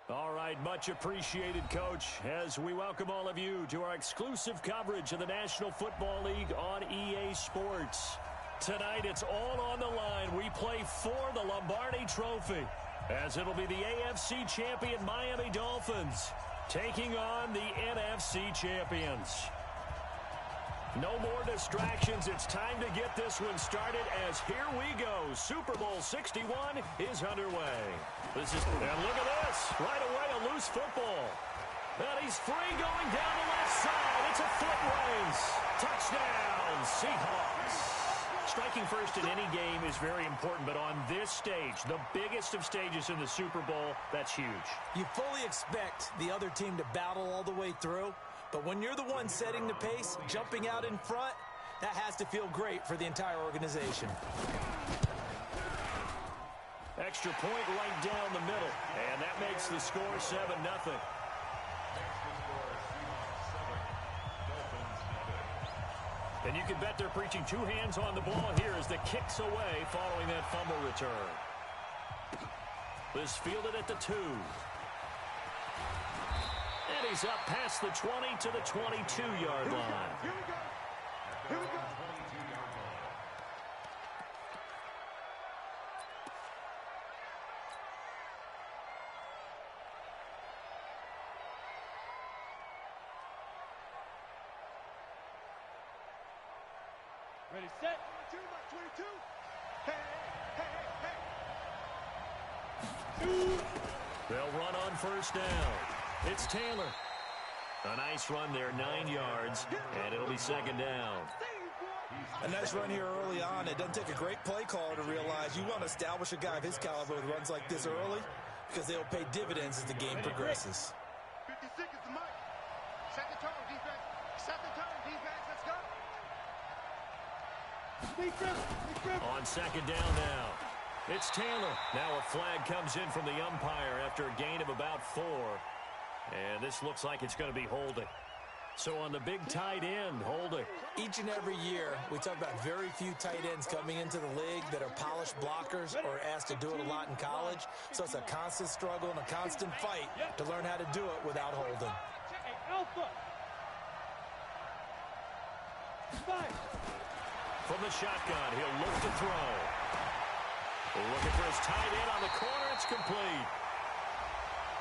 All right, much appreciated, Coach, as we welcome all of you to our exclusive coverage of the National Football League on EA Sports. Tonight, it's all on the line. We play for the Lombardi Trophy, as it'll be the AFC champion Miami Dolphins taking on the NFC champions. No more distractions. It's time to get this one started as here we go. Super Bowl 61 is underway. And look at this. Right away, a loose football. And he's free going down the left side. It's a foot race. Touchdown, Seahawks. Striking first in any game is very important, but on this stage, the biggest of stages in the Super Bowl, that's huge. You fully expect the other team to battle all the way through. But when you're the one setting the pace, jumping out in front, that has to feel great for the entire organization. Extra point right down the middle, and that makes the score 7-0. And you can bet they're preaching two hands on the ball here as the kick's away following that fumble return. This fielded at the 2. And he's up past the 20 to the 22-yard line. Here we go. Here we go. Ready, set. 22. Hey, hey, hey. They'll run on first down. It's Taylor. A nice run there, 9 yards, and it'll be second down. A nice run here early on. It doesn't take a great play caller to realize you want to establish a guy of his caliber with runs like this early because they'll pay dividends as the game progresses. 50 seconds to Mike. Set the tone, defense. Set the tone, defense. Let's go. On second down now. It's Taylor. Now a flag comes in from the umpire after a gain of about 4. And this looks like it's going to be holding. So on the big tight end, holding. Each and every year, we talk about very few tight ends coming into the league that are polished blockers or asked to do it a lot in college. So it's a constant struggle and a constant fight to learn how to do it without holding. From the shotgun, he'll look to throw. Looking for his tight end on the corner. It's complete.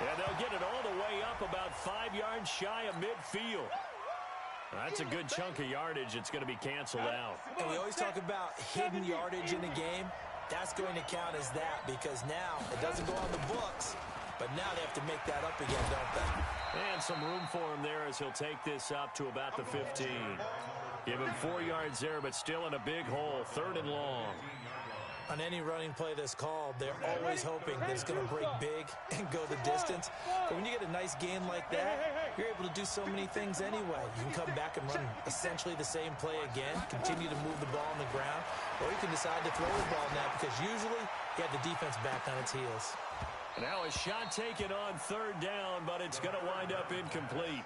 And they'll get it all the way up about 5 yards shy of midfield. That's a good chunk of yardage. It's going to be canceled out. And we always talk about hidden yardage in a game. That's going to count as that because now it doesn't go on the books, but now they have to make that up again, don't they? And some room for him there as he'll take this up to about the 15. Give him 4 yards there, but still in a big hole, 3rd and long. On any running play that's called, they're always hoping that it's going to break big and go the distance. But when you get a nice gain like that, you're able to do so many things anyway. You can come back and run essentially the same play again, continue to move the ball on the ground, or you can decide to throw the ball now because usually you have the defense back on its heels. Now a shot taken on 3rd down, but it's going to wind up incomplete.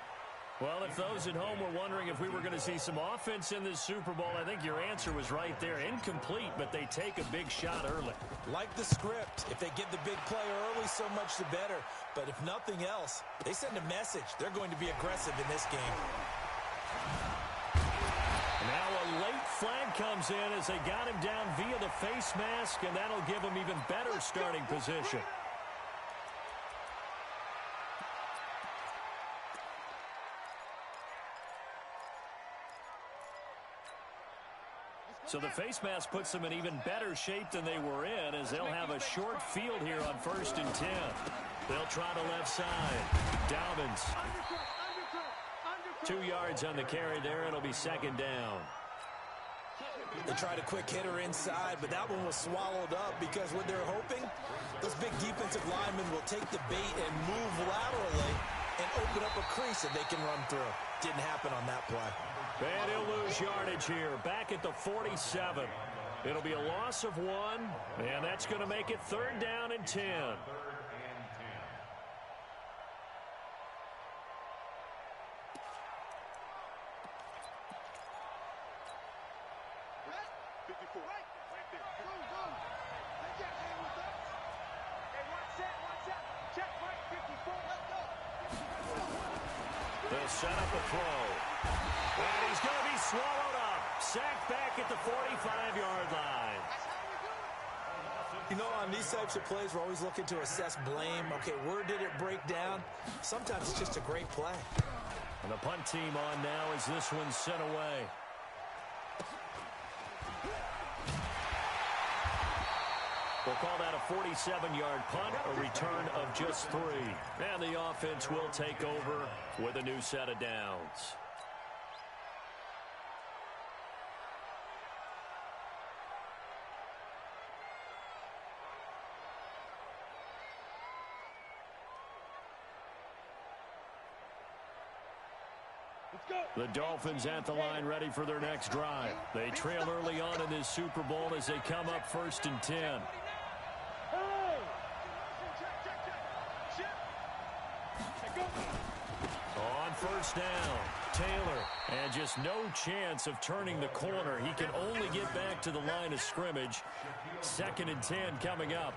Well, if those at home were wondering if we were going to see some offense in this Super Bowl, I think your answer was right there. Incomplete, but they take a big shot early. Like the script, if they get the big play early, so much the better. But if nothing else, they send a message. They're going to be aggressive in this game. Now a late flag comes in as they got him down via the face mask, and that'll give him even better starting position. So the face mask puts them in even better shape than they were in as they'll have a short field here on 1st and 10. They'll try the left side. Dobbins. 2 yards on the carry there. It'll be 2nd down. They tried a quick hitter inside, but that one was swallowed up because what they're hoping, those big defensive linemen will take the bait and move laterally and open up a crease that they can run through. Didn't happen on that play. And he'll lose yardage here, back at the 47. It'll be a loss of 1, and that's going to make it 3rd down and 10. Check, Mike, 54. They'll set up a throw. And he's going to be swallowed up. Sacked back at the 45-yard line. You know, on these types of plays, we're always looking to assess blame. Okay, where did it break down? Sometimes it's just a great play. And the punt team on now as this one's sent away. We'll call that a 47-yard punt, a return of just 3. And the offense will take over with a new set of downs. The Dolphins at the line ready for their next drive. They trail early on in this Super Bowl as they come up 1st and 10. On 1st down, Taylor. And just no chance of turning the corner. He can only get back to the line of scrimmage. 2nd and 10 coming up.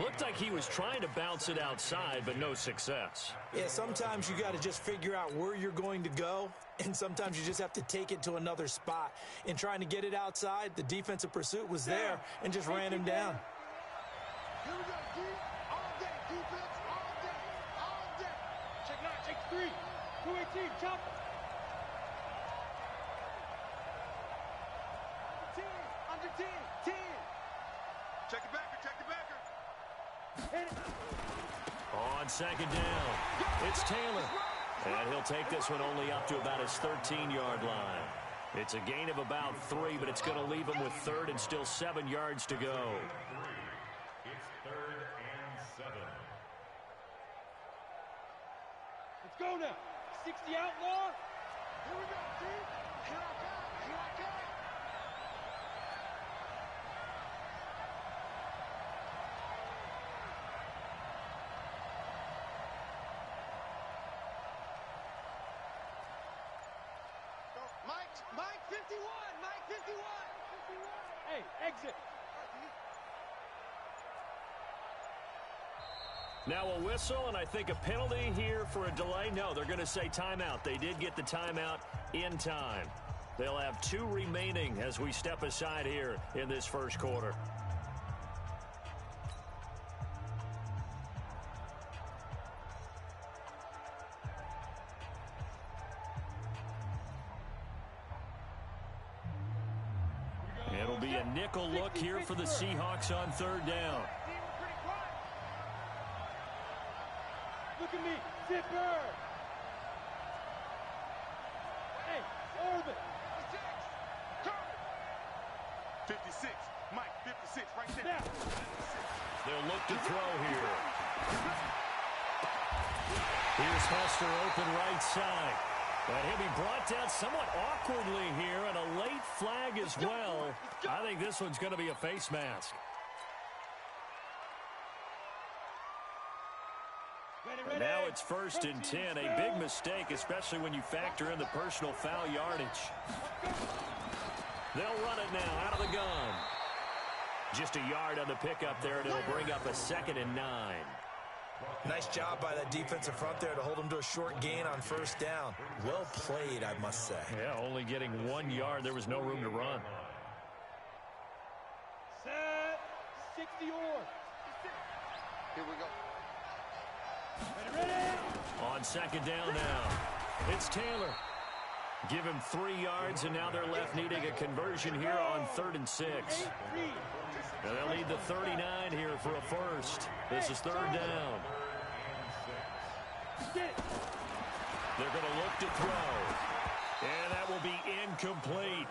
Looked like he was trying to bounce it outside, but no success. Yeah, sometimes you got to just figure out where you're going to go, and sometimes you just have to take it to another spot. In trying to get it outside, the defensive pursuit was there and just ran him down. Here we go, D. All day, defense, all day, all day. Check 9, check 3. 218, chop. 10, under 10, 10. Check the backer, check the backer. On 2nd down, it's Taylor. And he'll take this one only up to about his 13-yard line. It's a gain of about 3, but it's going to leave him with 3rd and still 7 yards to go. It's 3rd and 7. Let's go now. 60 outlaw. Here we go, D. Here I come. Here I come. Mike 51! Mike 51! Hey, exit! Now a whistle, and I think a penalty here for a delay. No, they're going to say timeout. They did get the timeout in time. They'll have 2 remaining as we step aside here in this first quarter. It'll be a nickel look here for the Seahawks on 3rd down. Look at me, zipper! Hey, orbit! 56, Mike, 56, right there. Now. They'll look to throw here. Here's Hester open right side. But he'll be brought down somewhat awkwardly here, and a late flag as well. I think this one's going to be a face mask. And now it's 1st and 10. A big mistake, especially when you factor in the personal foul yardage. They'll run it now out of the gun. Just a yard on the pickup there, and it'll bring up a 2nd and 9. Nice job by that defensive front there to hold him to a short gain on 1st down. Well played, I must say. Yeah, only getting 1 yard. There was no room to run. Set, 60 or. Here we go. Ready. On 2nd down now, it's Taylor. Give him 3 yards, and now they're left needing a conversion here on 3rd and 6. And they'll need the 39 here for a first. This is 3rd down. They're going to look to throw. And that will be incomplete.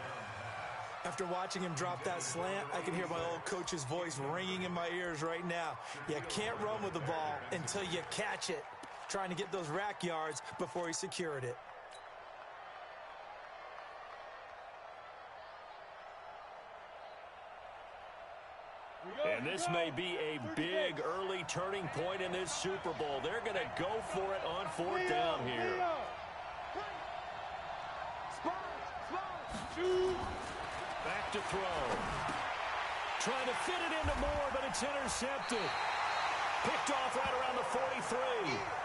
After watching him drop that slant, I can hear my old coach's voice ringing in my ears right now. You can't run with the ball until you catch it. Trying to get those rack yards before he secured it. And this may be a big early turning point in this Super Bowl. They're going to go for it on 4th down here. Back to throw. Trying to fit it into Moore, but it's intercepted. Picked off right around the 43.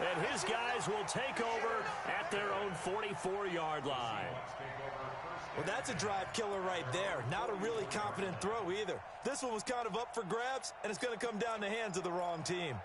And his guys will take over at their own 44-yard line. Well, that's a drive killer right there. Not a really confident throw either. This one was kind of up for grabs, and it's going to come down the hands of the wrong team.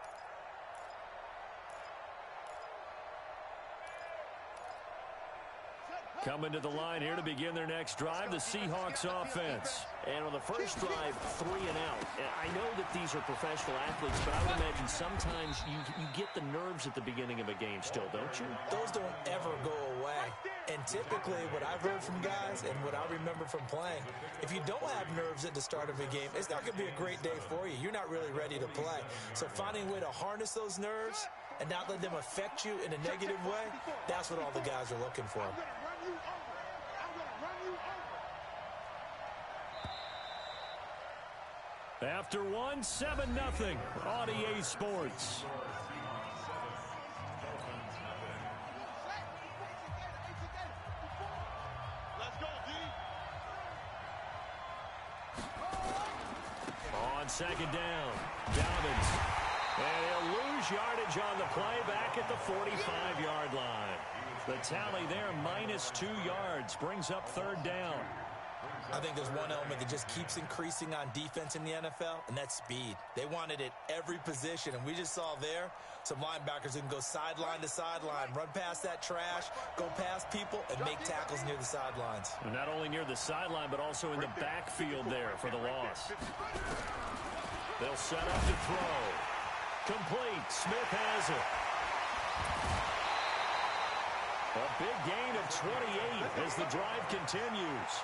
Coming to the line here to begin their next drive, the Seahawks offense. And on the first drive, 3 and out. And I know that these are professional athletes, but I would imagine sometimes you get the nerves at the beginning of a game still, don't you? Those don't ever go away. And typically what I've heard from guys and what I remember from playing, if you don't have nerves at the start of a game, it's not going to be a great day for you. You're not really ready to play. So finding a way to harness those nerves and not let them affect you in a negative way, that's what all the guys are looking for. After one, 7-0 on EA Sports. Let's go, D. On second down, Dobbins. And he'll lose yardage on the play back at the 45-yard line. The tally there, -2 yards, brings up third down. I think there's one element that just keeps increasing on defense in the NFL, and that's speed. They want it at every position, and we just saw there some linebackers who can go sideline to sideline, run past that trash, go past people, and make tackles near the sidelines. And not only near the sideline, but also in the backfield there for the loss. They'll set up to throw. Complete. Smith has it. A big gain of 28 as the drive continues.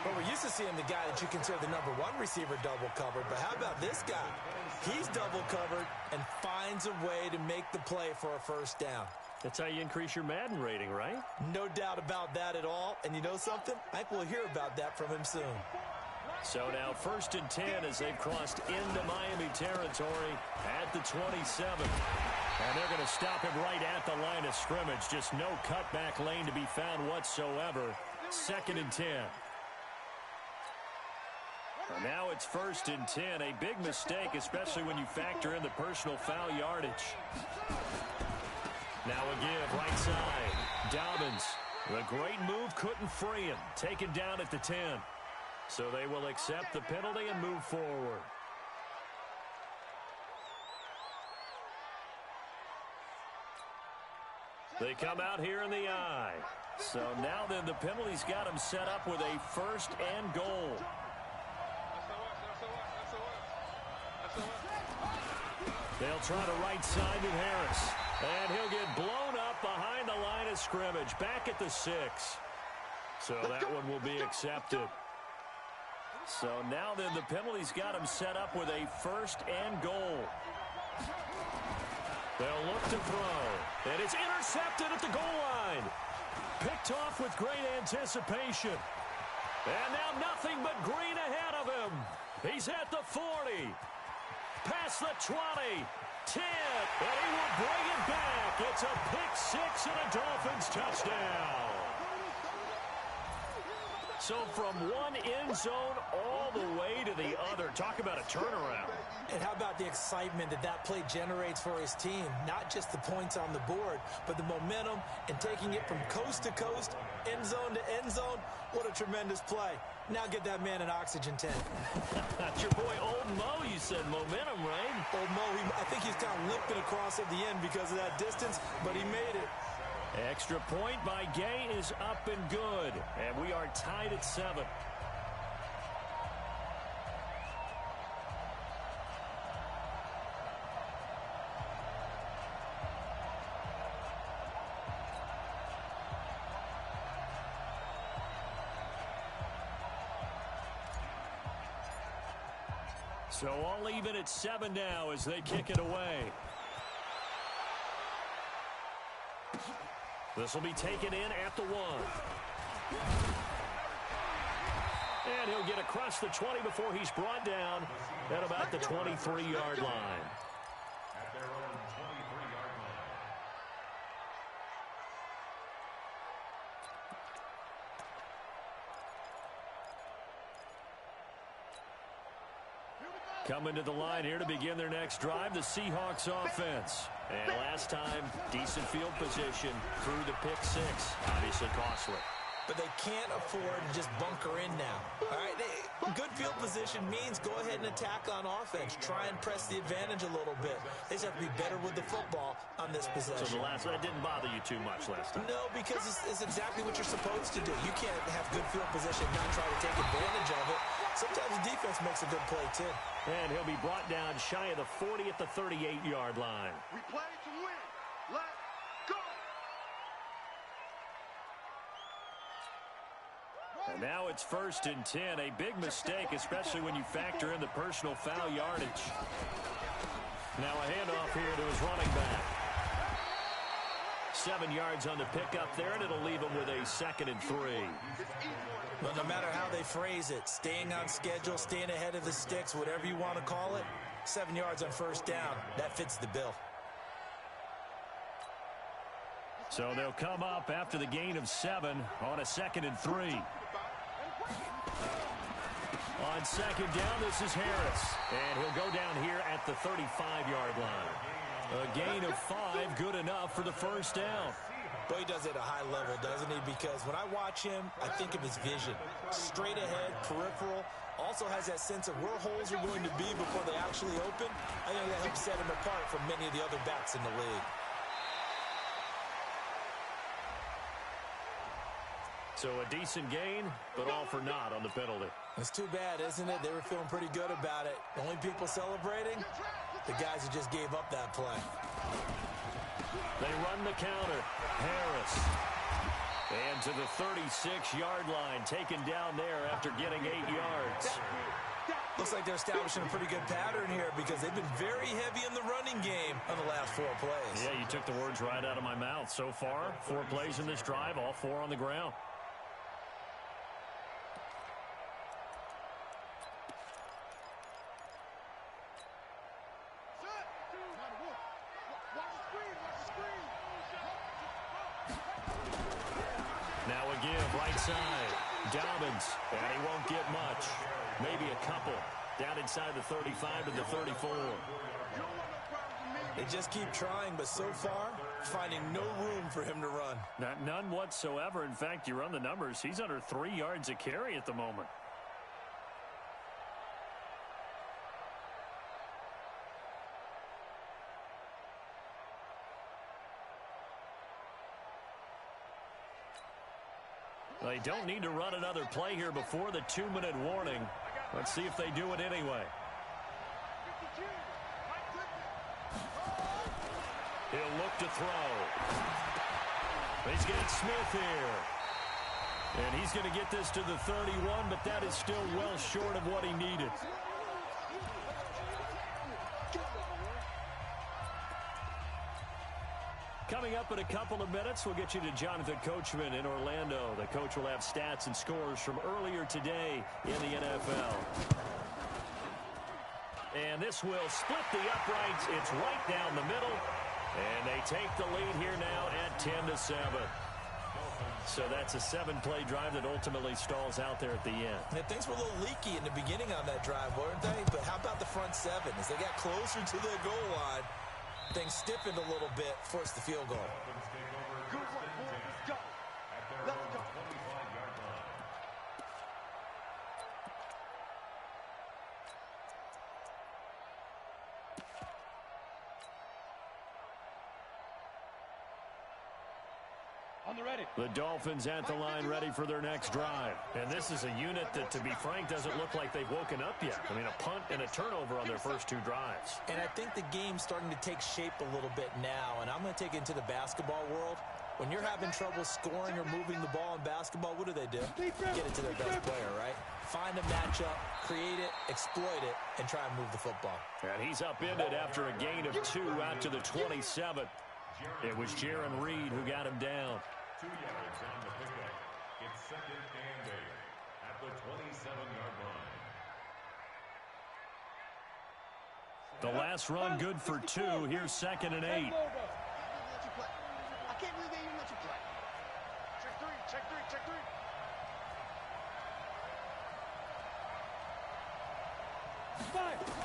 But we're used to seeing the guy that you consider the #1 receiver double covered. But how about this guy? He's double covered and finds a way to make the play for a first down. That's how you increase your Madden rating, right? No doubt about that at all. And you know something? I think we'll hear about that from him soon. So now 1st and 10 as they've crossed into Miami territory at the 27. And they're going to stop him right at the line of scrimmage. Just no cutback lane to be found whatsoever. 2nd and 10. And now it's 1st and 10. A big mistake, especially when you factor in the personal foul yardage. Now a give right side. Dobbins. The great move couldn't free him. Taken down at the 10. So they will accept the penalty and move forward. They come out here in the I. So now then the penalty's got them set up with a 1st and goal. They'll try to right side with Harris. And he'll get blown up behind the line of scrimmage. Back at the 6. So that one will be accepted. So now then the penalty's got him set up with a 1st and goal. They'll look to throw. And it's intercepted at the goal line. Picked off with great anticipation. And now nothing but green ahead of him. He's at the 40. Past the 20. 10. And he will bring it back. It's a pick 6 and a Dolphins touchdown. So from one end zone all the way to the other. Talk about a turnaround. And how about the excitement that that play generates for his team? Not just the points on the board, but the momentum and taking it from coast to coast, end zone to end zone. What a tremendous play. Now get that man an oxygen tank. That's your boy Old Mo. You said momentum, right? Old Mo, I think he's kind of limping across at the end because of that distance, but he made it. Extra point by Gay is up and good. And we are tied at 7. So all even at 7 now as they kick it away. This will be taken in at the 1. And he'll get across the 20 before he's brought down at about the 23-yard line. At their own 23-yard line. Coming to the line here to begin their next drive, the Seahawks offense. And last time, decent field position through the pick six. Obviously costly. But they can't afford to just bunker in now. All right, good field position means go ahead and attack on offense. Try and press the advantage a little bit. They just have to be better with the football on this possession. So that didn't bother you too much last time? No, because it's exactly what you're supposed to do. You can't have good field position and not try to take advantage of it. Sometimes the defense makes a good play, too. And he'll be brought down shy of the 40 at the 38-yard line. We play to win. Let's go. And now it's 1st and 10. A big mistake, especially when you factor in the personal foul yardage. Now a handoff here to his running back. 7 yards on the pickup there, and it'll leave him with a 2nd and 3. But no matter how they phrase it, staying on schedule, staying ahead of the sticks, whatever you want to call it, 7 yards on 1st down, that fits the bill. So they'll come up after the gain of 7 on a 2nd and 3. On 2nd down, this is Harris. And he'll go down here at the 35-yard line. A gain of 5, good enough for the 1st down. But he does it at a high level, doesn't he? Because when I watch him, I think of his vision. Straight ahead, peripheral. Also has that sense of where holes are going to be before they actually open. I think that helps set him apart from many of the other backs in the league. So a decent gain, but all for naught on the penalty. It's too bad, isn't it? They were feeling pretty good about it. The only people celebrating, the guys who just gave up that play. They run the counter. Harris. And to the 36-yard line, taken down there after getting 8 yards. Looks like they're establishing a pretty good pattern here because they've been very heavy in the running game on the last 4 plays. Yeah, you took the words right out of my mouth. So far, 4 plays in this drive, all 4 on the ground. Now again, right side. Dobbins, and he won't get much. Maybe a couple. Down inside the 35 to the 34. They just keep trying, but so far, finding no room for him to run. None whatsoever. In fact, you run the numbers. He's under 3 yards a carry at the moment. They don't need to run another play here before the 2-minute warning. Let's see if they do it anyway. He'll look to throw. He's got Smith here. And he's going to get this to the 31, but that is still well short of what he needed. Coming up in a couple of minutes, we'll get you to Jonathan Coachman in Orlando. The coach will have stats and scores from earlier today in the NFL. And this will split the uprights. It's right down the middle. And they take the lead here now at 10-7. So that's a 7-play drive that ultimately stalls out there at the end. And things were a little leaky in the beginning on that drive, weren't they? But how about the front 7? As they got closer to the goal line, things stiffened a little bit, forced the field goal. Good work, boys. Let's go. Let's go. On the ready. The Dolphins at the line ready for their next drive. And this is a unit that, to be frank, doesn't look like they've woken up yet. I mean, a punt and a turnover on their first 2 drives. And I think the game's starting to take shape a little bit now. And I'm going to take it into the basketball world. When you're having trouble scoring or moving the ball in basketball, what do? Get it to their best player, right? Find a matchup, create it, exploit it, and try and move the football. And he's upended after a gain of 2 out to the 27. It was Jaron Reed who got him down. 2 yards on the pickup. It's 2nd and 8 at the 27-yard line. The last run good for 2. Here's 2nd and 8. I can't believe they even let you play. Check 3, check 3, check 3.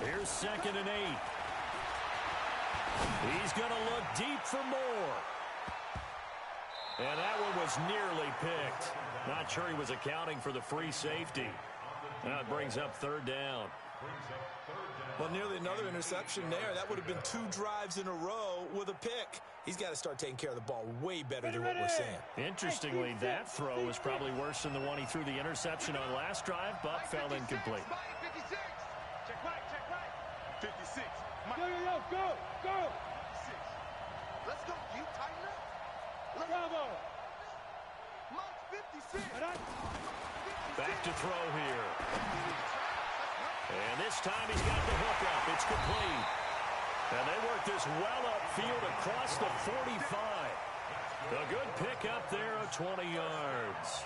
Here's 2nd and 8. He's going to look deep for more. And that one was nearly picked. Not sure he was accounting for the free safety. Now it brings up 3rd down. Well, nearly another interception there. That would have been 2 drives in a row with a pick. He's got to start taking care of the ball way better than what we're saying. Interestingly, that throw was probably worse than the one he threw the interception on last drive, but fell incomplete. 56. Check right. 56. Go. 56. Let's go, Keith. Tighten up. Bravo. Mike, 56. Back to throw here. And this time he's got the hook up. It's complete. And they work this well upfield across the 45. A good pick up there of 20 yards.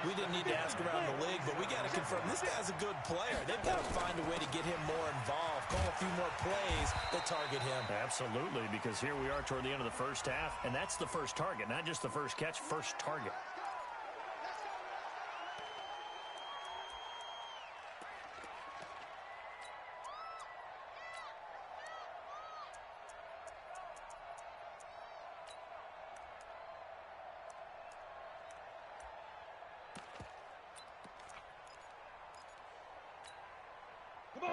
We didn't need to ask around the league, but we got to confirm this guy's a good player. They've got to find a way to get him more involved, call a few more plays that target him. Absolutely, because here we are toward the end of the first half, and that's the first target, not just the first catch, first target.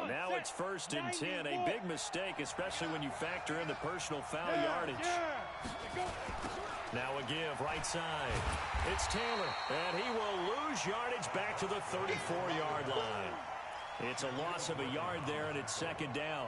Now it's 1st and 10. A big mistake, especially when you factor in the personal foul yardage. Now a give, right side. It's Taylor, and he will lose yardage back to the 34-yard line. It's a loss of a yard there, and it's 2nd down.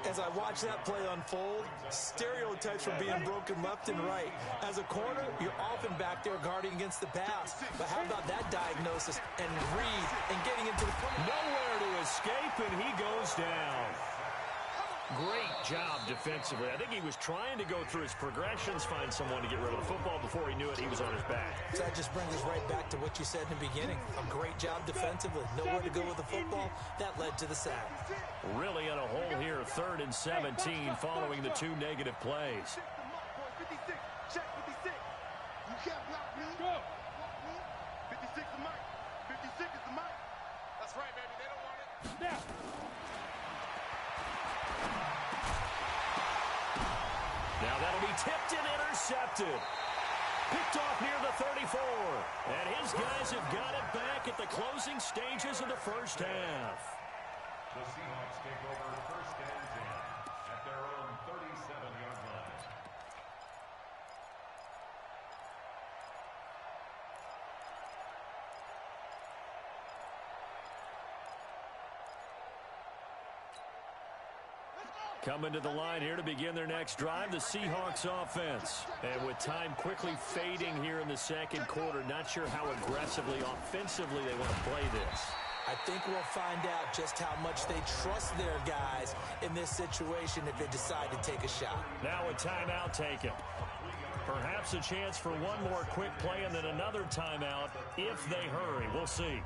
As I watch that play unfold, stereotypes are being broken left and right. As a corner, you're often back there guarding against the pass. But how about that diagnosis and read and getting into the... Nowhere to escape, and he goes down. Great job defensively. I think he was trying to go through his progressions, find someone to get rid of the football. Before he knew it, he was on his back. So that just brings us right back to what you said in the beginning. A great job defensively. Nowhere to go with the football. That led to the sack. Really in a hole here, 3rd and 17 following the 2 negative plays. 56. Check 56. You can't block me. Go. 56 is Mike. 56 is the Mike. That's right, baby. They don't want it. Now. Now that'll be tipped and intercepted. Picked off near the 34. And his guys have got it back at the closing stages of the first half. The Seahawks take over 1st and 10 at their own 37-yard line. Coming to the line here to begin their next drive, the Seahawks offense. And with time quickly fading here in the 2nd quarter, not sure how aggressively, offensively they want to play this. I think we'll find out just how much they trust their guys in this situation if they decide to take a shot. Now a timeout taken. Perhaps a chance for one more quick play and then another timeout if they hurry. We'll see.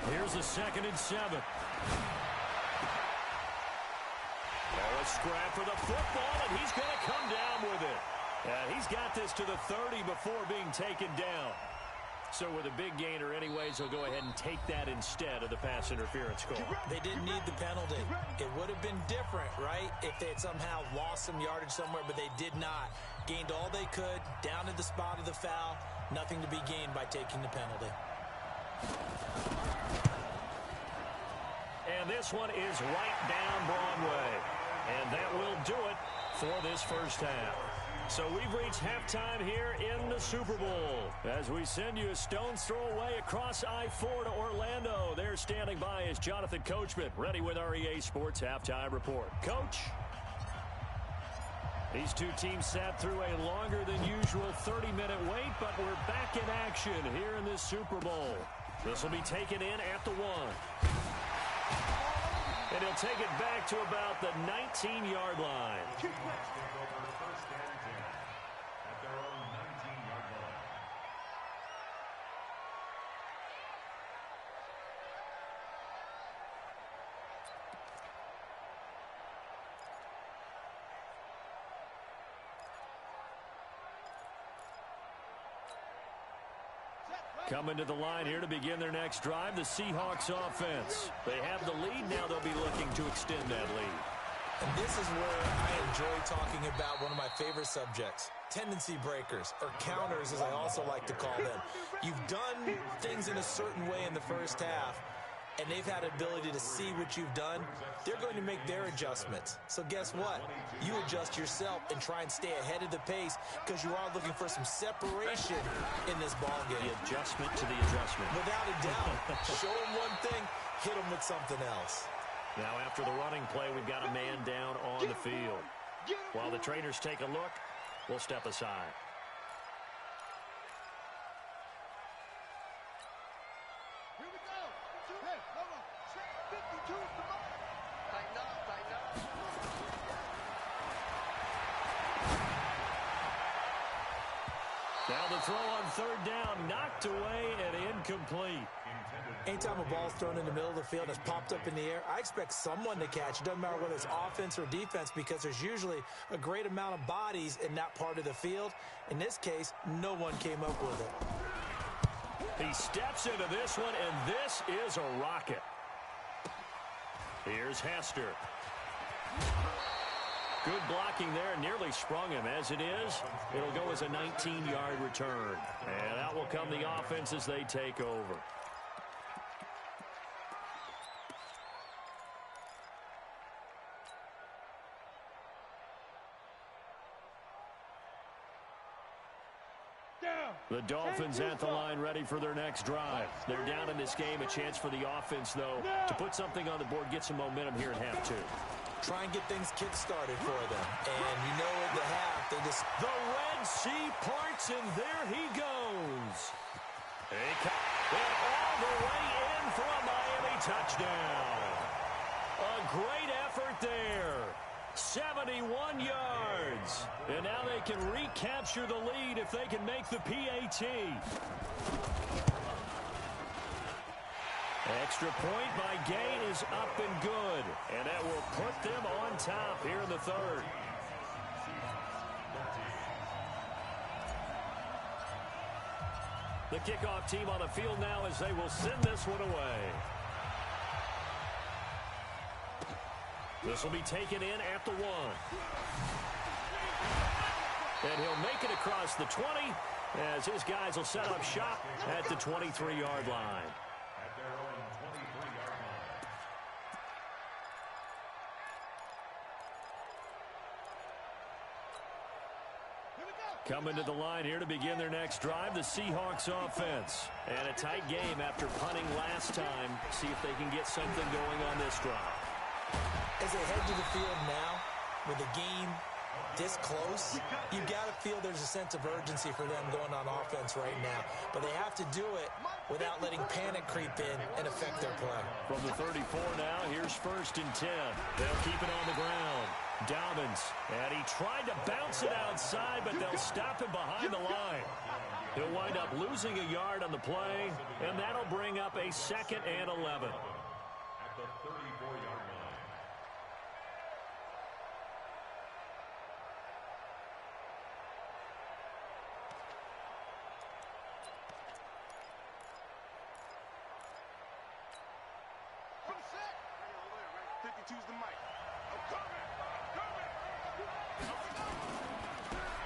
Here's a 2nd and 7. A scrap for the football, and he's going to come down with it. He's got this to the 30 before being taken down. So with a big gainer anyways, he'll go ahead and take that instead of the pass interference call. They didn't need the penalty. It would have been different, right, if they had somehow lost some yardage somewhere, but they did not. Gained all they could, down to the spot of the foul. Nothing to be gained by taking the penalty. And this one is right down Broadway. And that will do it for this first half. So we've reached halftime here in the Super Bowl. As we send you a stone's throw away across I-4 to Orlando. There standing by is Jonathan Coachman, ready with our EA Sports Halftime Report. Coach? These two teams sat through a longer than usual 30-minute wait, but we're back in action here in this Super Bowl. This will be taken in at the 1. And he'll take it back to about the 19-yard line. Coming to the line here to begin their next drive, the Seahawks offense. They have the lead. Now they'll be looking to extend that lead. And this is where I enjoy talking about one of my favorite subjects, tendency breakers, or counters as I also like to call them. You've done things in a certain way in the first half, and they've had an ability to see what you've done. They're going to make their adjustments. So guess what? You adjust yourself and try and stay ahead of the pace because you are looking for some separation in this ball game. The adjustment to the adjustment. Without a doubt. Show them one thing, hit them with something else. Now after the running play, we've got a man down on the field. While the trainers take a look, we'll step aside. Here we go. Hey, hold on. 52 is the mark. Tighten up, tighten up. Now the throw on third down, knocked away and incomplete. Anytime a ball's thrown in the middle of the field and it's popped up in the air, I expect someone to catch. It doesn't matter whether it's offense or defense because there's usually a great amount of bodies in that part of the field. In this case, no one came up with it. He steps into this one, and this is a rocket. Here's Hester. Good blocking there, nearly sprung him. As it is, it'll go as a 19-yard return. And out will come the offense as they take over. The Dolphins at the line ready for their next drive. They're down in this game. A chance for the offense, though, to put something on the board, get some momentum here in half two. Try and get things kick-started for them. And you know at the half, they just... The Red Sea parts, and there he goes. And all the way in for a Miami touchdown. A great effort there. 71 yards. And now they can recapture the lead if they can make the PAT. Extra point by Gain is up and good. And that will put them on top here in the third. The kickoff team on the field now as they will send this one away. This will be taken in at the 1. And he'll make it across the 20 as his guys will set up shop at the 23-yard line. At their own 23-yard line. Here we go. Coming to the line here to begin their next drive, the Seahawks offense. And a tight game after punting last time. See if they can get something going on this drive. As they head to the field now, with the game this close, you got to feel there's a sense of urgency for them going on offense right now. But they have to do it without letting panic creep in and affect their play. From the 34 now, here's 1st and 10. They'll keep it on the ground. Dobbins, and he tried to bounce it outside, but they'll stop him behind the line. He'll wind up losing a yard on the play, and that'll bring up a 2nd and 11. At the 34-yard line. From set. 52's the mic. I'm coming.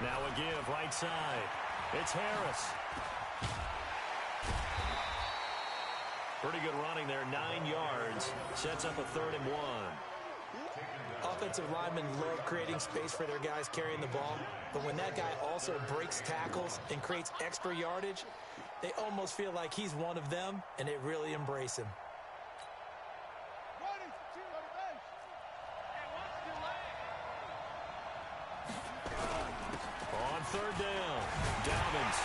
Now a give right side. It's Harris. Pretty good running there, 9 yards. Sets up a 3rd and 1. Offensive linemen love creating space for their guys carrying the ball, but when that guy also breaks tackles and creates extra yardage, they almost feel like he's one of them, and they really embrace him. On 3rd down, Dobbins.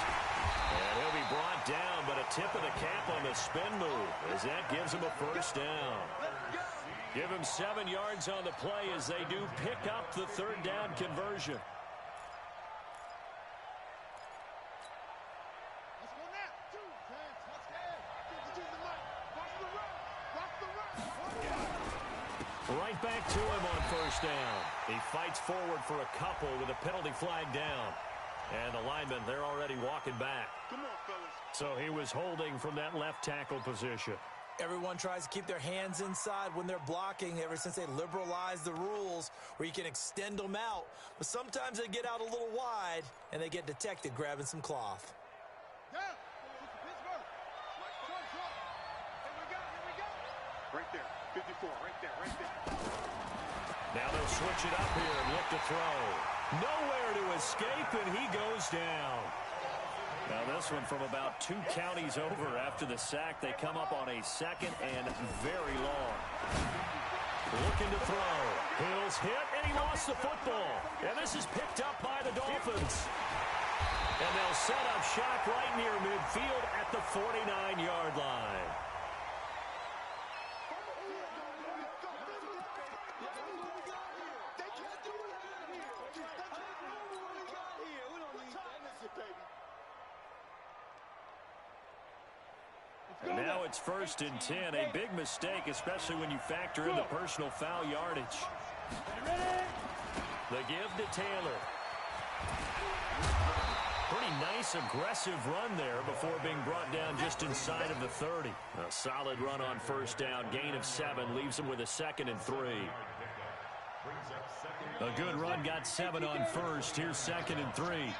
And he'll be brought down, but a tip of the cap on the spin move as that gives him a 1st down. Give him 7 yards on the play as they do pick up the 3rd down conversion. Let's go now. 2 times. Touchdown. 52's the mic. Watch the run. Watch the run. Right back to him on 1st down. He fights forward for a couple with a penalty flag down. And the linemen, they're already walking back. Come on, fellas. So he was holding from that left tackle position. Everyone tries to keep their hands inside when they're blocking ever since they liberalized the rules where you can extend them out. But sometimes they get out a little wide, and they get detected grabbing some cloth. Yeah. Right there. 54. Right there. Right there. Now they'll switch it up here and look to throw. Nowhere to escape, and he goes down. Now this one from about 2 counties over after the sack. They come up on a second and very long. Looking to throw. Hill's hit, and he lost the football. And this is picked up by the Dolphins. And they'll set up shop right near midfield at the 49-yard line. And now it's 1st and 10. A big mistake, especially when you factor in the personal foul yardage. The give to Taylor. Pretty nice, aggressive run there before being brought down just inside of the 30. A solid run on 1st down. Gain of 7 leaves him with a 2nd and 3. A good run got 7 on 1st. Here's 2nd and 3.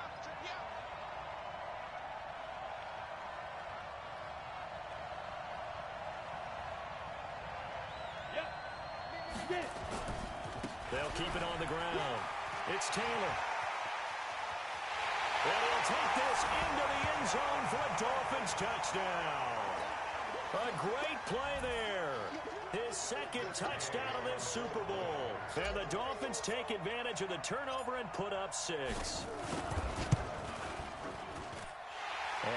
They'll keep it on the ground. It's Taylor. And he'll take this into the end zone for a Dolphins touchdown. A great play there. His 2nd touchdown of this Super Bowl. And the Dolphins take advantage of the turnover and put up 6.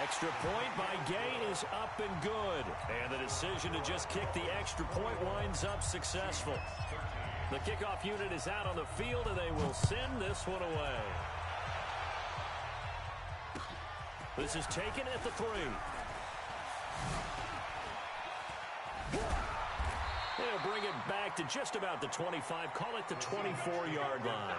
Extra point by Gay is up and good. And the decision to just kick the extra point winds up successful. The kickoff unit is out on the field, and they will send this one away. This is taken at the 3. They'll bring it back to just about the 25. Call it the 24-yard line.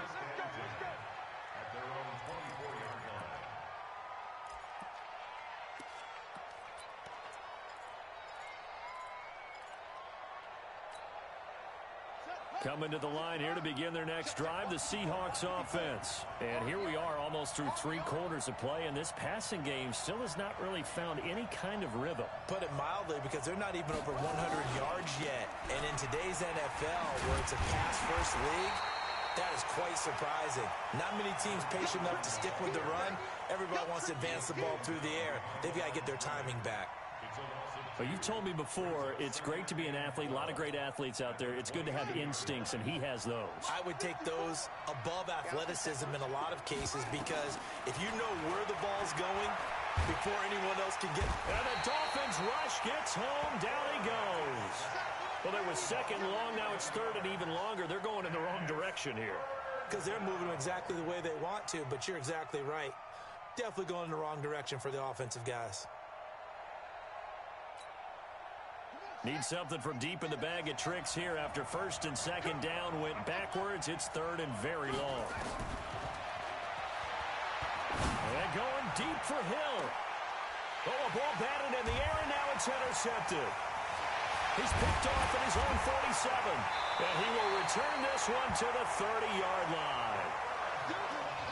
Coming to the line here to begin their next drive, the Seahawks offense. And here we are almost through 3 quarters of play, and this passing game still has not really found any kind of rhythm. Put it mildly, because they're not even over 100 yards yet. And in today's NFL, where it's a pass-first league, that is quite surprising. Not many teams patient enough to stick with the run. Everybody wants to advance the ball through the air. They've got to get their timing back. Well, you've told me before, it's great to be an athlete. A lot of great athletes out there. It's good to have instincts, and he has those. I would take those above athleticism in a lot of cases, because if you know where the ball's going before anyone else can get... And the Dolphins rush gets home. Down he goes. Well, there was 2nd long. Now it's 3rd and even longer. They're going in the wrong direction here. Because they're moving exactly the way they want to, but you're exactly right. Definitely going in the wrong direction for the offensive guys. Need something from deep in the bag of tricks here after 1st and 2nd down went backwards. It's 3rd and very long. And going deep for Hill. Oh, a ball batted in the air, and now it's intercepted. He's picked off at his own 47. And he will return this one to the 30-yard line.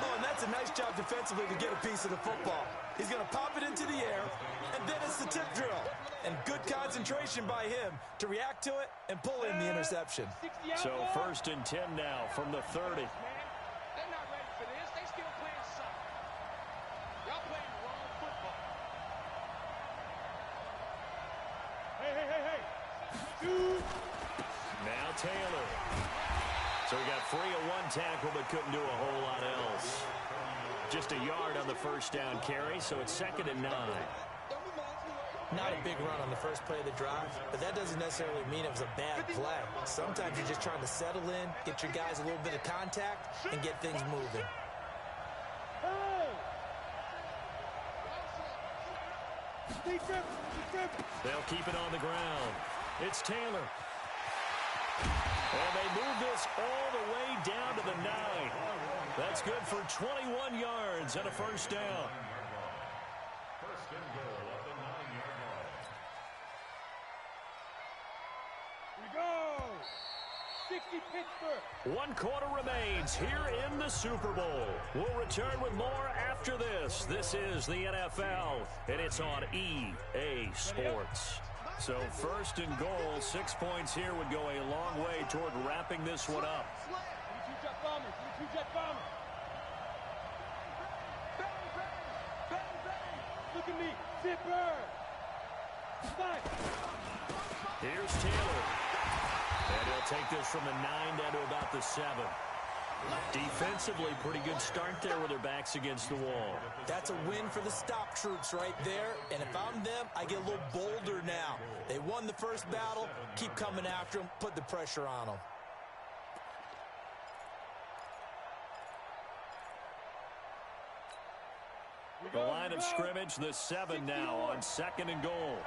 Oh, and that's a nice job defensively to get a piece of the football. He's going to pop it into the air, and then it's the tip drill. And good concentration by him to react to it and pull in the interception. So 1st and 10 now from the 30. They're not ready for this. They still playing soccer. Y'all playing the wrong football. Hey. Now Taylor. So he got free of 1 tackle but couldn't do a whole lot else. Just a yard on the 1st down carry, so it's 2nd and 9. Not a big run on the first play of the drive, but that doesn't necessarily mean it was a bad play. Sometimes you're just trying to settle in, get your guys a little bit of contact, and get things moving. They'll keep it on the ground. It's Taylor. And they move this all the way down to the 9. That's good for 21 yards and a 1st down. First and goal at the 1 quarter remains here in the Super Bowl. We'll return with more after this. This is the NFL, and it's on EA Sports. So 1st and goal, 6 points here would go a long way toward wrapping this one up. Look at me, zipper. Here's Taylor. And he'll take this from the 9 down to about the 7. Defensively, pretty good start there with their backs against the wall. That's a win for the stop troops right there. And if I'm them, I get a little bolder now. They won the first battle. Keep coming after them. Put the pressure on them. The line of scrimmage, the 7 now on 2nd and goal.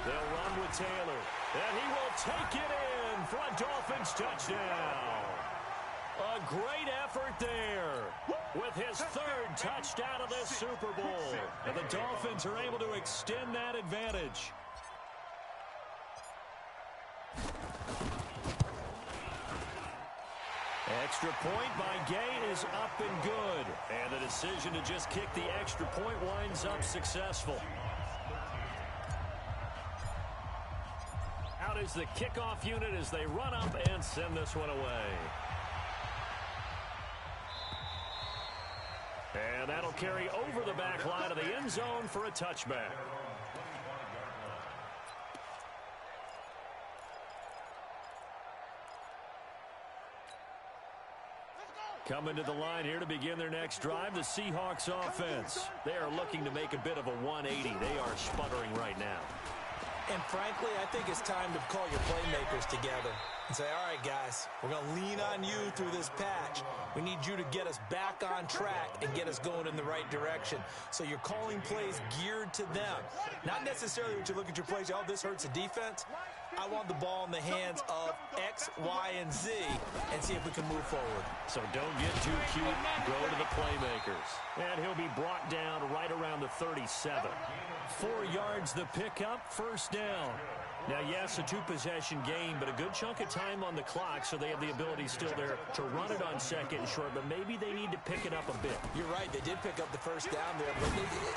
They'll run with Taylor, and he will take it in for a Dolphins touchdown. A great effort there with his 3rd touchdown of this Super Bowl. And the Dolphins are able to extend that advantage. Extra point by Gay is up and good. And the decision to just kick the extra point winds up successful. Out is the kickoff unit as they run up and send this one away. And that'll carry over the back line of the end zone for a touchback. Coming to the line here to begin their next drive, the Seahawks offense. They are looking to make a bit of a 180. They are sputtering right now. And frankly, I think it's time to call your playmakers together and say, all right, guys, we're going to lean on you through this patch. We need you to get us back on track and get us going in the right direction. So you're calling plays geared to them. Not necessarily when you look at your plays, oh, this hurts the defense. I want the ball in the hands of X, Y, and Z and see if we can move forward. So don't get too cute. Go to the playmakers. And he'll be brought down right around the 37. 4 yards the pickup, 1st down. Now, yes, a 2-possession game, but a good chunk of time on the clock, so they have the ability still there to run it on 2nd and short, but maybe they need to pick it up a bit. You're right. They did pick up the 1st down there, but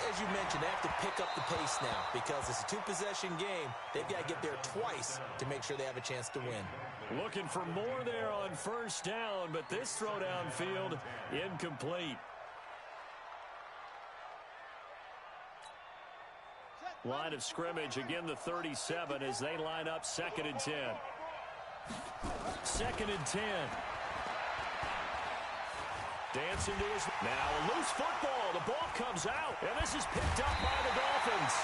as you mentioned, they have to pick up the pace now because it's a 2-possession game. They've got to get there twice to make sure they have a chance to win. Looking for more there on 1st down, but this throw downfield incomplete. Line of scrimmage, again the 37 as they line up 2nd and 10. 2nd and 10. Dancing to his... Now a loose football. The ball comes out, and this is picked up by the Dolphins.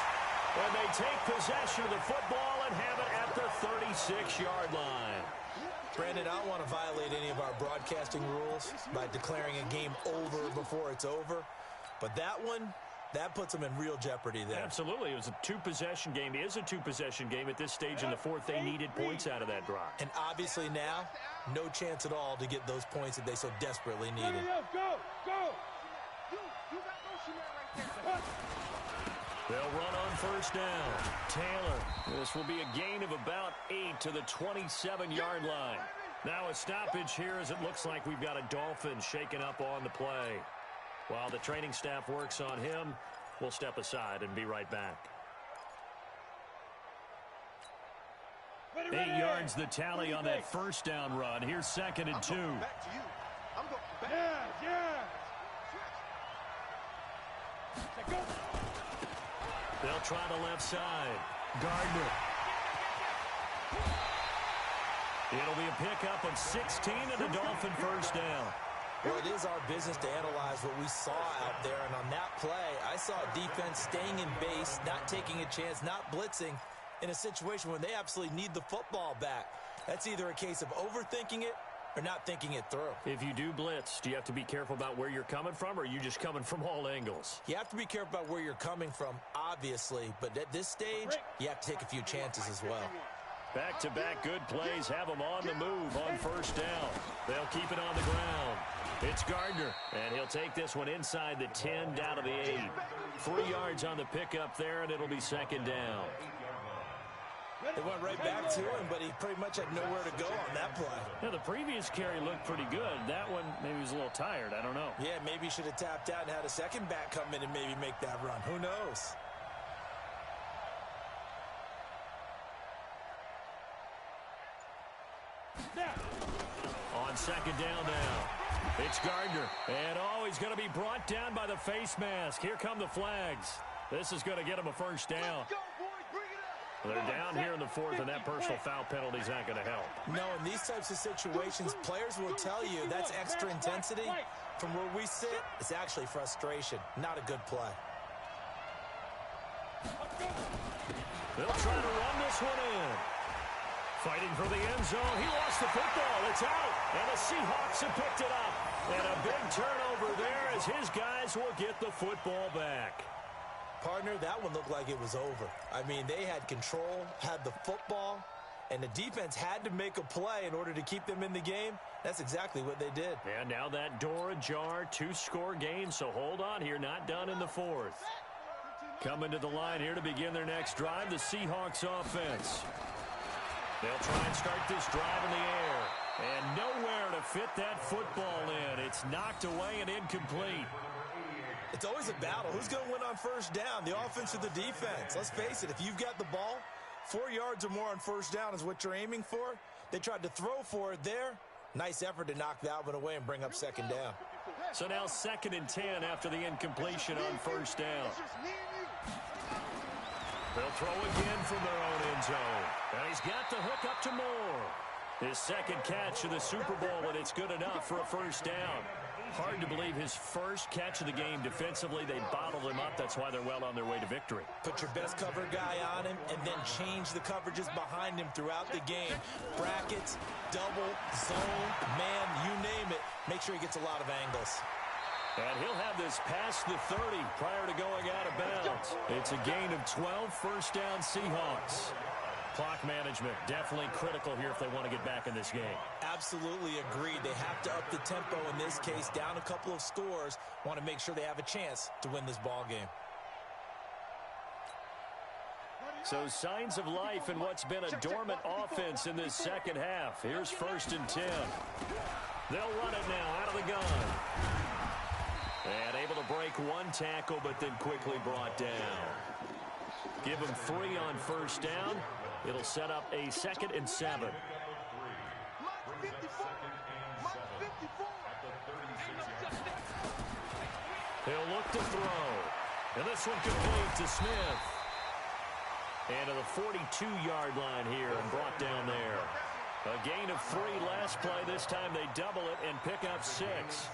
And they take possession of the football and have it at the 36-yard line. Brandon, I don't want to violate any of our broadcasting rules by declaring a game over before it's over, but that one... that puts them in real jeopardy there. Absolutely. It was a 2-possession game. It is a 2-possession game at this stage in the 4th. They needed points out of that drive. And obviously now, no chance at all to get those points that they so desperately needed. Go! You got motion right there. They'll run on 1st down. Taylor. This will be a gain of about 8 to the 27-yard line. Now a stoppage here as it looks like we've got a Dolphin shaken up on the play. While the training staff works on him, we'll step aside and be right back. 8 yards the tally on that 1st down run. Here's 2nd and 2. Back to you. I'm going back. Yeah. They'll try the left side. Gardner. It'll be a pickup of 16 and a Dolphin 1st down. Well, it is our business to analyze what we saw out there, and on that play, I saw a defense staying in base, not taking a chance, not blitzing, in a situation where they absolutely need the football back. That's either a case of overthinking it or not thinking it through. If you do blitz, do you have to be careful about where you're coming from, or are you just coming from all angles? You have to be careful about where you're coming from, obviously, but at this stage, you have to take a few chances as well. Back-to-back good plays have them on the move on first down. They'll keep it on the ground. It's Gardner, and he'll take this one inside the 10 down to the 8. 3 yards on the pickup there, and it'll be second down. They went right back to him, but he pretty much had nowhere to go on that play. Yeah, the previous carry looked pretty good. That one, maybe he was a little tired. I don't know. Yeah, maybe he should have tapped out and had a second back come in and maybe make that run. Who knows? On second down now, it's Gardner. And, he's going to be brought down by the face mask. Here come the flags. This is going to get him a first down. They're down here in the 4th, and that personal foul penalty is not going to help. No, in these types of situations, players will tell you that's extra intensity. From where we sit, it's actually frustration, not a good play. They'll try to run this one in. Fighting for the end zone. He lost the football. It's out. And the Seahawks have picked it up. And a big turnover there as his guys will get the football back. Partner, that one looked like it was over. I mean, they had control, had the football, and the defense had to make a play in order to keep them in the game. That's exactly what they did. And now that door ajar, 2-score game, so hold on here, not done in the 4th. Coming to the line here to begin their next drive, the Seahawks offense. They'll try and start this drive in the air. And nowhere to fit that football in. It's knocked away and incomplete. It's always a battle. Who's going to win on first down, the offense or the defense? Let's face it, if you've got the ball, 4 yards or more on first down is what you're aiming for. They tried to throw for it there. Nice effort to knock that one away and bring up second down. So now 2nd and 10 after the incompletion on first down. They'll throw again from their own end zone. And he's got the hook up to Moore. His second catch of the Super Bowl, and it's good enough for a first down. Hard to believe his first catch of the game defensively. They bottled him up. That's why they're well on their way to victory. Put your best cover guy on him and then change the coverages behind him throughout the game. Brackets, double, zone, man, you name it. Make sure he gets a lot of angles. And he'll have this past the 30 prior to going out of bounds. It's a gain of 12, first down Seahawks. Clock management definitely critical here if they want to get back in this game. Absolutely agreed. They have to up the tempo in this case, down a couple of scores. Want to make sure they have a chance to win this ball game. So signs of life in what's been a dormant offense in this second half. Here's 1st and 10. They'll run it now out of the gun. And able to break one tackle, but then quickly brought down. Give them 3 on first down. It'll set up a 2nd and 7. He'll look to throw. And this one complete to Smith. And to the 42-yard line here and brought down there. A gain of 3 last play. This time they double it and pick up 6.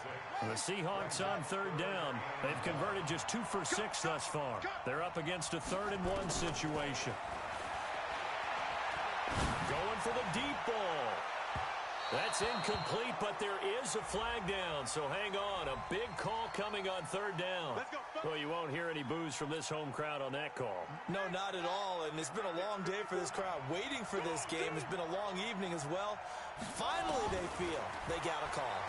The Seahawks on 3rd down. They've converted just 2 for 6 thus far. They're up against a 3rd and 1 situation. Going for the deep ball. That's incomplete, but there is a flag down, so hang on. A big call coming on 3rd down. Well, you won't hear any boos from this home crowd on that call. No, not at all, and it's been a long day for this crowd. Waiting for this game. It's been a long evening as well. Finally, they feel they got a call.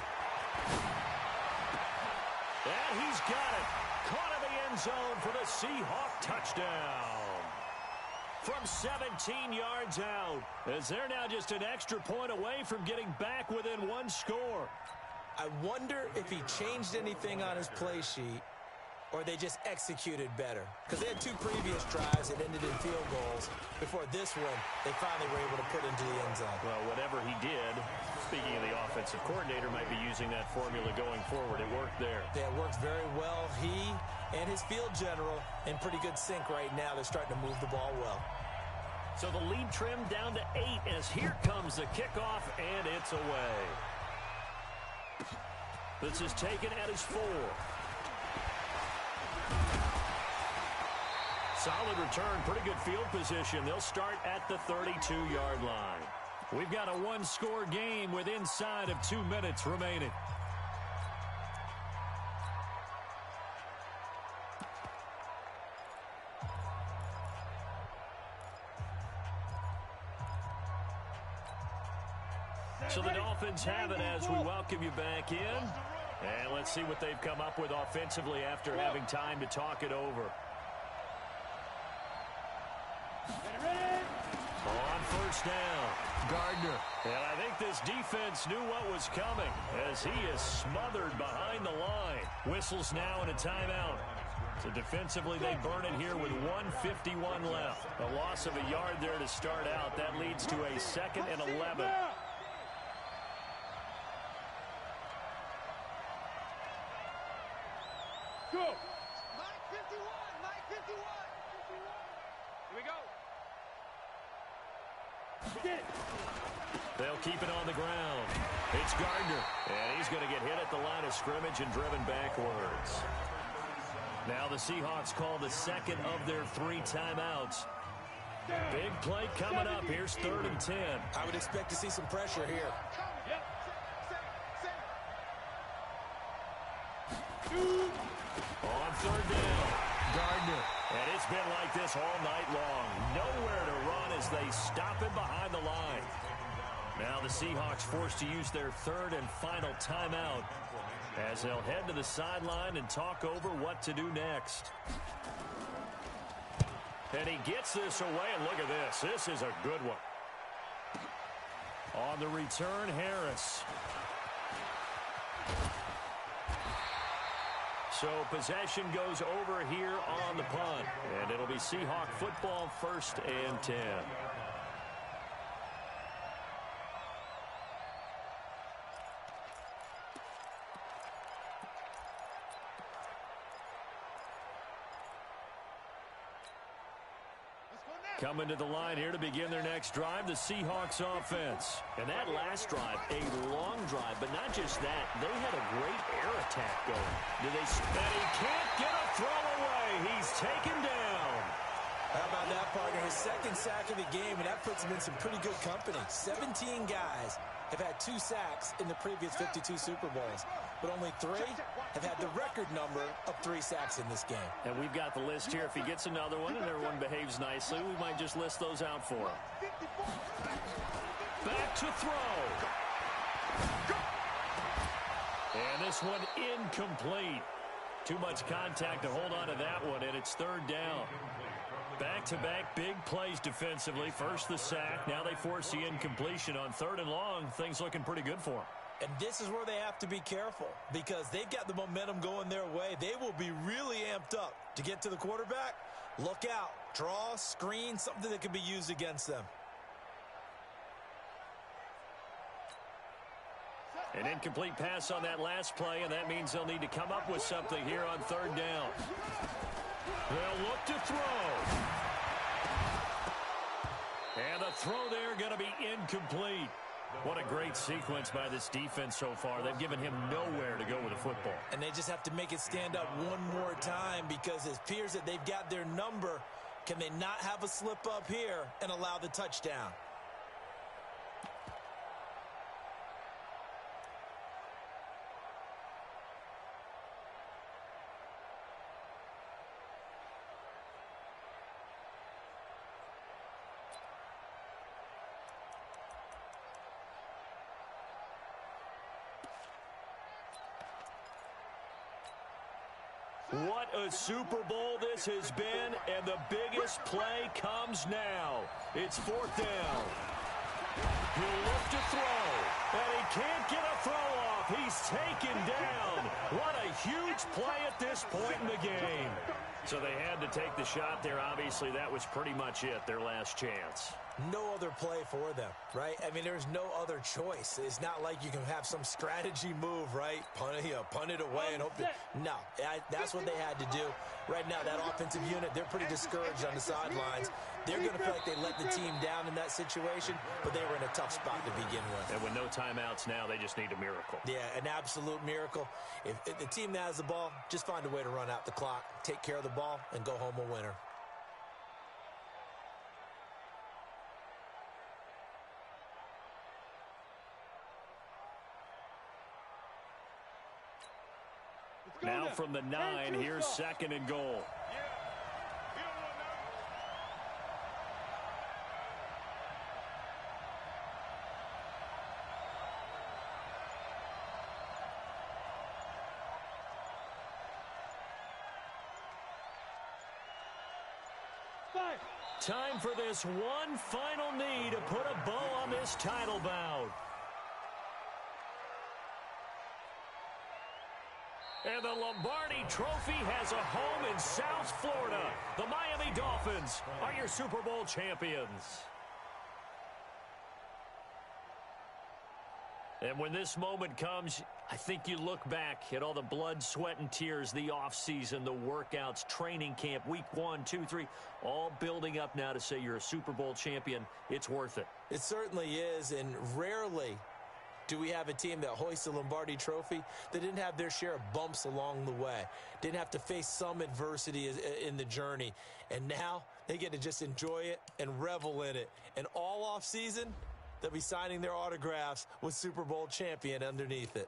And he's got it. Caught in the end zone for the Seahawk touchdown. From 17 yards out, as they're now just an extra point away from getting back within 1 score. I wonder if he changed anything on his play sheet or they just executed better. Because they had 2 previous drives that ended in field goals. Before this one, they finally were able to put into the end zone. Well, whatever he did, speaking of the offensive coordinator, might be using that formula going forward. It worked there. Yeah, it worked very well. He and his field general in pretty good sync right now. They're starting to move the ball well. So the lead trimmed down to 8 as here comes the kickoff, and it's away. This is taken at his 4. Solid return, pretty good field position. They'll start at the 32-yard line. We've got a 1-score game with inside of 2 minutes remaining. Dolphins have it as we welcome you back in. And let's see what they've come up with offensively after having time to talk it over. On first down, Gardner. And I think this defense knew what was coming as he is smothered behind the line. Whistles now and a timeout. So defensively, they burn it here with 1:51 left. A loss of a yard there to start out. That leads to a 2nd and 11. Go. Mike 51. Mike 51. Here we go. They'll keep it on the ground. It's Gardner, and he's going to get hit at the line of scrimmage and driven backwards. Now the Seahawks call the 2nd of their 3 timeouts. Big play coming up. Here's 3rd and 10. I would expect to see some pressure here. On 3rd down, Gardner. And it's been like this all night long. Nowhere to run as they stop him behind the line. Now the Seahawks forced to use their 3rd and final timeout as they'll head to the sideline and talk over what to do next. And he gets this away, and look at this. This is a good one. On the return, Harris. So possession goes over here on the punt. And it'll be Seahawk football, 1st and 10. Coming to the line here to begin their next drive, the Seahawks offense. And that last drive, a long drive, but not just that. They had a great air attack going. And he can't get a throw away. He's taken down. How about that, partner? His 2nd sack of the game, and that puts him in some pretty good company. 17 guys have had 2 sacks in the previous 52 Super Bowls, but only 3 have had the record number of 3 sacks in this game. And we've got the list here. If he gets another one and everyone behaves nicely, we might just list those out for him. Back to throw. And this one incomplete. Too much contact to hold on to that one, and it's 3rd down. Back-to-back big plays defensively. First the sack. Now they force the incompletion on 3rd and long. Things looking pretty good for them. And this is where they have to be careful because they've got the momentum going their way. They will be really amped up to get to the quarterback. Look out. Draw, screen, something that can be used against them. An incomplete pass on that last play, and that means they'll need to come up with something here on 3rd down. They'll look to throw. And the throw there going to be incomplete. What a great sequence by this defense so far. They've given him nowhere to go with the football. And they just have to make it stand up one more time because it appears that they've got their number. Can they not have a slip up here and allow the touchdown? What a Super Bowl this has been, and the biggest play comes now. It's 4th down. He'll look to throw, and he can't get a throw off. He's taken down. What a huge play at this point in the game. So they had to take the shot there. Obviously, that was pretty much it, their last chance. No other play for them, right? I mean, there's no other choice. It's not like you can have some strategy move, right? Punt it away and hope that. No, that's what they had to do. Right now, that offensive unit, they're pretty discouraged on the sidelines. They're going to feel like they let the team down in that situation, but they were in a tough spot to begin with. And with no timeouts now, they just need a miracle. Yeah, an absolute miracle. If the team that has the ball, just find a way to run out the clock, take care of the ball, and go home a winner. Now from the 9, here's 2nd and goal. Time for this one final knee to put a bow on this title bout. And the Lombardi Trophy has a home in South Florida. The Miami Dolphins are your Super Bowl champions. And when this moment comes, I think you look back at all the blood, sweat, and tears, the offseason, the workouts, training camp, week 1, 2, 3, all building up now to say you're a Super Bowl champion. It's worth it. It certainly is, and rarely do we have a team that hoists the Lombardi Trophy that didn't have their share of bumps along the way, didn't have to face some adversity in the journey, and now they get to just enjoy it and revel in it. And all offseason, they'll be signing their autographs with Super Bowl champion underneath it.